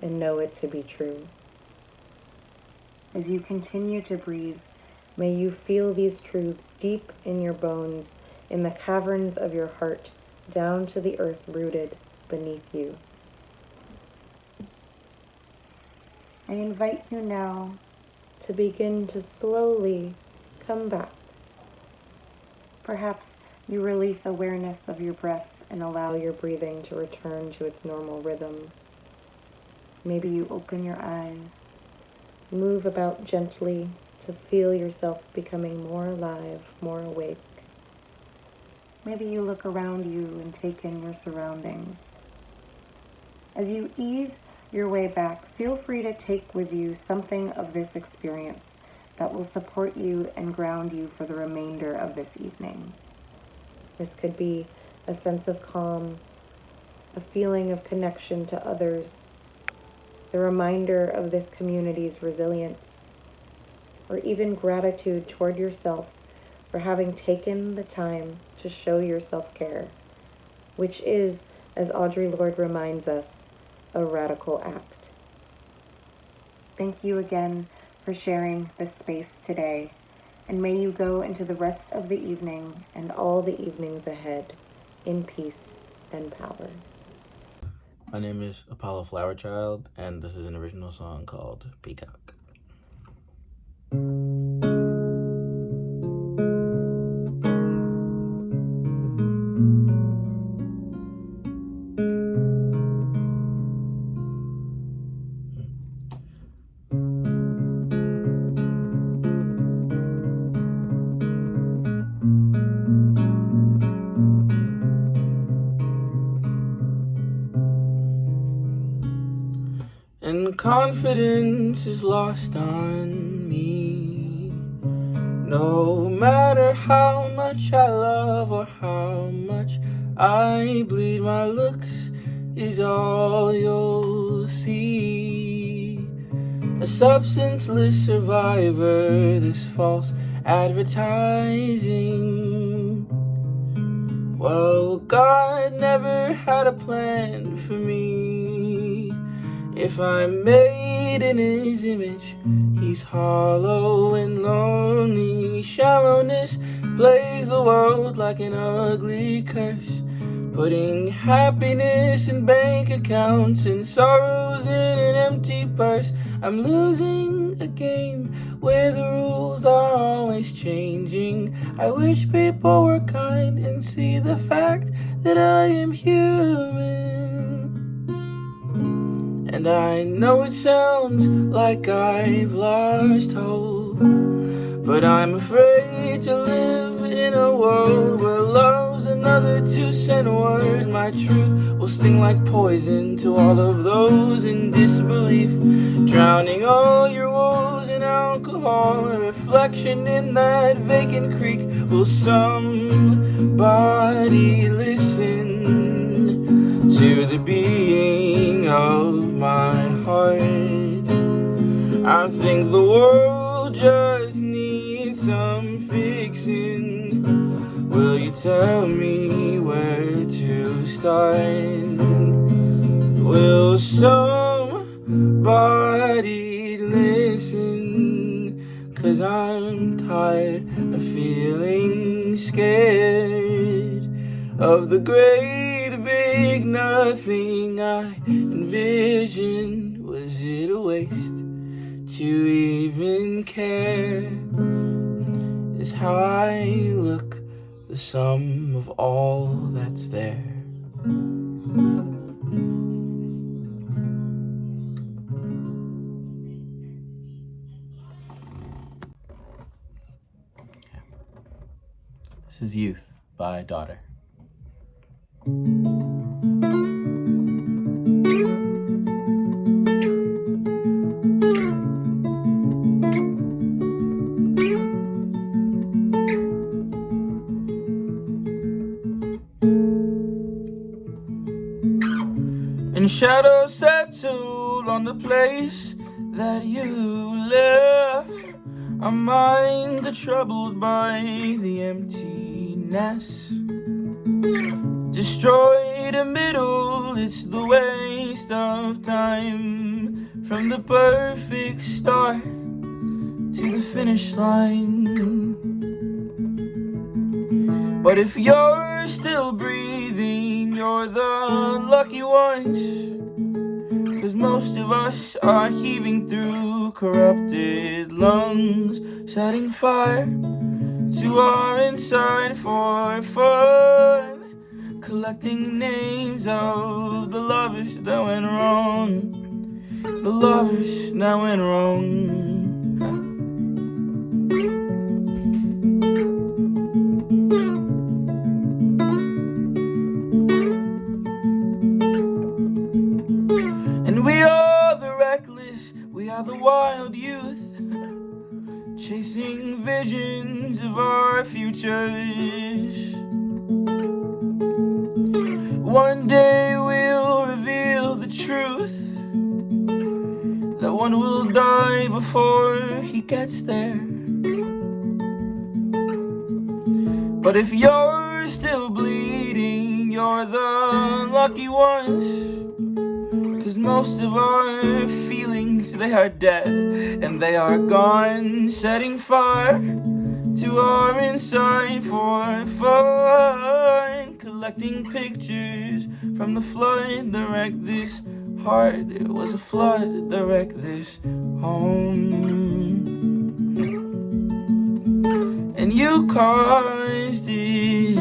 And know it to be true. As you continue to breathe, may you feel these truths deep in your bones, in the caverns of your heart, down to the earth rooted beneath you. I invite you now to begin to slowly come back. Perhaps you release awareness of your breath and allow your breathing to return to its normal rhythm. Maybe you open your eyes, move about gently to feel yourself becoming more alive, more awake. Maybe you look around you and take in your surroundings. As you ease your way back, feel free to take with you something of this experience that will support you and ground you for the remainder of this evening. This could be a sense of calm, a feeling of connection to others, the reminder of this community's resilience, or even gratitude toward yourself for having taken the time to show your self-care, which is, as Audre Lorde reminds us, a radical act. Thank you again for sharing this space today, and may you go into the rest of the evening and all the evenings ahead in peace and power. My name is Apollo Flowerchild, and this is an original song called Peacock. And confidence is lost on me. No matter how much I love or how much I bleed, my looks is all you'll see. A substanceless survivor, this false advertising. Well, God never had a plan for me. If I'm made in his image, he's hollow and lonely. Shallowness plays the world like an ugly curse, putting happiness in bank accounts and sorrows in an empty purse. I'm losing a game where the rules are always changing. I wish people were kind and see the fact that I am human. And I know it sounds like I've lost hope, but I'm afraid to live in a world where love's another 2-cent word. My truth will sting like poison to all of those in disbelief, drowning all your woes in alcohol. A reflection in that vacant creek. Will somebody listen to the beating of my heart? I think the world just needs some fixing. Will you tell me where to start? Will somebody listen? 'Cause I'm tired of feeling scared of the great big nothing I envisioned. Was it a waste to even care? Is how I look the sum of all that's there? This is Youth by Daughter. And shadows settled on the place that you left. Our minds are troubled by the emptiness. Destroy the middle, it's the waste of time. From the perfect start to the finish line. But if you're still breathing, you're the lucky ones. 'Cause most of us are heaving through corrupted lungs, setting fire to our inside for fun, collecting names of the lovers that went wrong. The lovers that went wrong. And we are the reckless, we are the wild youth, chasing visions of our futures. One day we'll reveal the truth, that one will die before he gets there. But if you're still bleeding, you're the lucky ones. 'Cause most of our feelings, they are dead and they are gone, setting fire to our inside for fun, collecting pictures from the flood that wrecked this heart. It was a flood that wrecked this home, and you caused it.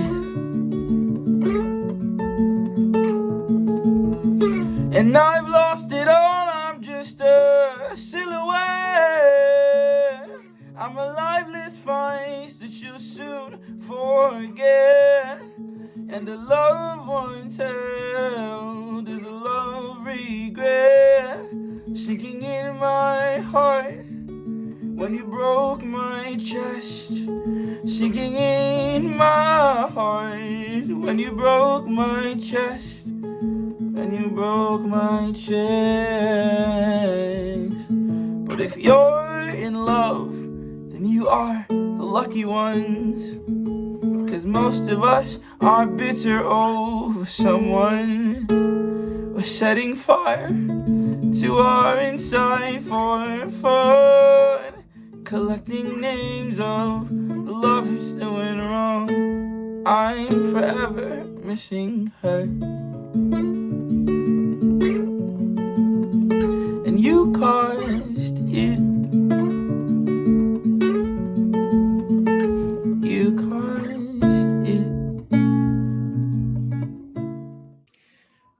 And I've lost it all, I'm just a silhouette. I'm a lifeless face that you'll soon forget. And a loved one held is a love regret, sinking in my heart when you broke my chest. Sinking in my heart when you broke my chest. And you broke my chest. But if you're in love, then you are the lucky ones. 'Cause most of us are bitter over someone. We're setting fire to our inside for fun, collecting names of the lovers that went wrong. I'm forever missing her. And you caused it. You caused it.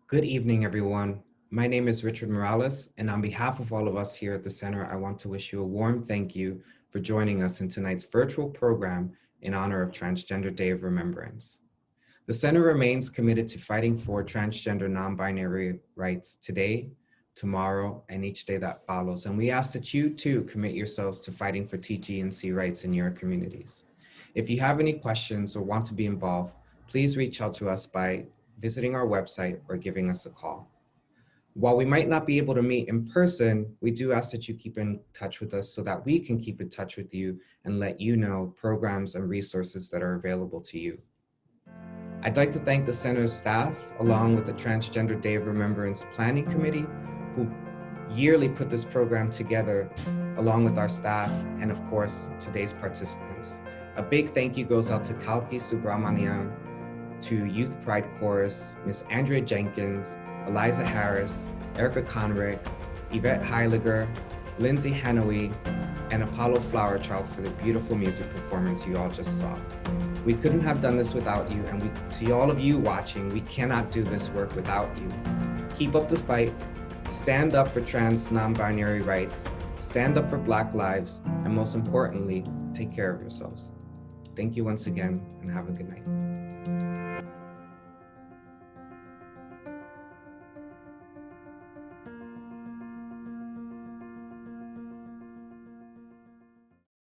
Good evening, everyone. My name is Richard Morales, and on behalf of all of us here at the Center, I want to wish you a warm thank you for joining us in tonight's virtual program in honor of Transgender Day of Remembrance. The Center remains committed to fighting for transgender non-binary rights today, tomorrow, and each day that follows. And we ask that you too commit yourselves to fighting for TGNC rights in your communities. If you have any questions or want to be involved, please reach out to us by visiting our website or giving us a call. While we might not be able to meet in person, we do ask that you keep in touch with us so that we can keep in touch with you and let you know programs and resources that are available to you. I'd like to thank the Center's staff, along with the Transgender Day of Remembrance Planning Committee, who yearly put this program together, along with our staff, and of course, today's participants. A big thank you goes out to Kalki Subramaniam, to Youth Pride Chorus, Miss Andrea Jenkins, Eliza Harris, Erica Conrick, Yvette Heiliger, Lindsay Hanoey, and Apollo Flowerchild for the beautiful music performance you all just saw. We couldn't have done this without you, and to all of you watching, we cannot do this work without you. Keep up the fight, stand up for trans non-binary rights, stand up for Black lives, and most importantly, take care of yourselves. Thank you once again, and have a good night.